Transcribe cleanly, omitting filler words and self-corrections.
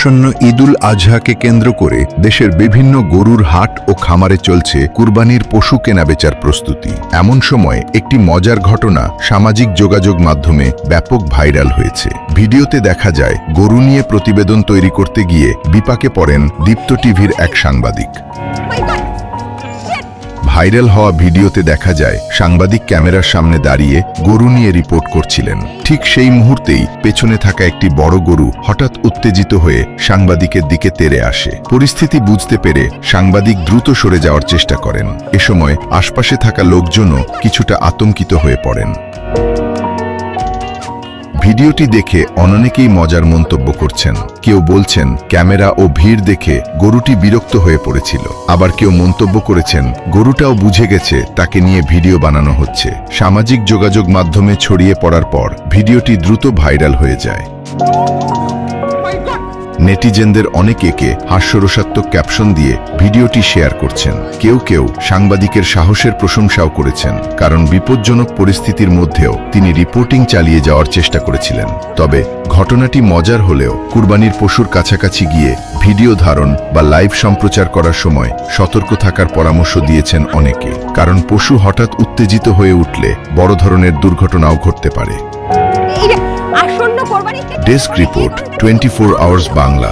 আসন্ন ঈদুল আজহাকে কেন্দ্র করে দেশের বিভিন্ন গরুর হাট ও খামারে চলছে কুরবানির পশু কেনাবেচার প্রস্তুতি। এমন সময় একটি মজার ঘটনা সামাজিক যোগাযোগ মাধ্যমে ব্যাপক ভাইরাল হয়েছে। ভিডিওতে দেখা যায় গরু নিয়ে প্রতিবেদন তৈরি করতে গিয়ে বিপাকে পড়েন দীপ্ত টিভির এক সাংবাদিক। ভাইরাল হওয়া ভিডিওতে দেখা যায় সাংবাদিক ক্যামেরার সামনে দাঁড়িয়ে গরু নিয়ে রিপোর্ট করছিলেন। ঠিক সেই মুহূর্তেই পেছনে থাকা একটি বড় গরু হঠাৎ উত্তেজিত হয়ে সাংবাদিকের দিকে তেড়ে আসে। পরিস্থিতি বুঝতে পেরে সাংবাদিক দ্রুত সরে যাওয়ার চেষ্টা করেন। এ সময় আশপাশে থাকা লোকজনও কিছুটা আতঙ্কিত হয়ে পড়েন। ভিডিওটি দেখে অনেকেই মজার মন্তব্য করছেন। কেউ বলছেন ক্যামেরা ও ভিড় দেখে গরুটি বিরক্ত হয়ে পড়েছিল, আবার কেউ মন্তব্য করেছেন গরুটাও বুঝে গেছে তাকে নিয়ে ভিডিও বানানো হচ্ছে। সামাজিক যোগাযোগ মাধ্যমে ছড়িয়ে পড়ার পর ভিডিওটি দ্রুত ভাইরাল হয়ে যায়। নেটিজেনদের অনেকে হাস্যরসাত্মক ক্যাপশন দিয়ে ভিডিওটি শেয়ার করছেন। কেউ কেউ সাংবাদিকের সাহসের প্রশংসাও করেছেন, কারণ বিপজ্জনক পরিস্থিতির মধ্যেও তিনি রিপোর্টিং চালিয়ে যাওয়ার চেষ্টা করেছিলেন। তবে ঘটনাটি মজার হলেও কুরবানির পশুর কাছাকাছি গিয়ে ভিডিও ধারণ বা লাইভ সম্প্রচার করার সময় সতর্ক থাকার পরামর্শ দিয়েছেন অনেকে, কারণ পশু হঠাৎ উত্তেজিত হয়ে উঠলে বড় ধরনের দুর্ঘটনাও ঘটতে পারে। Desk report 24 hours Bangla.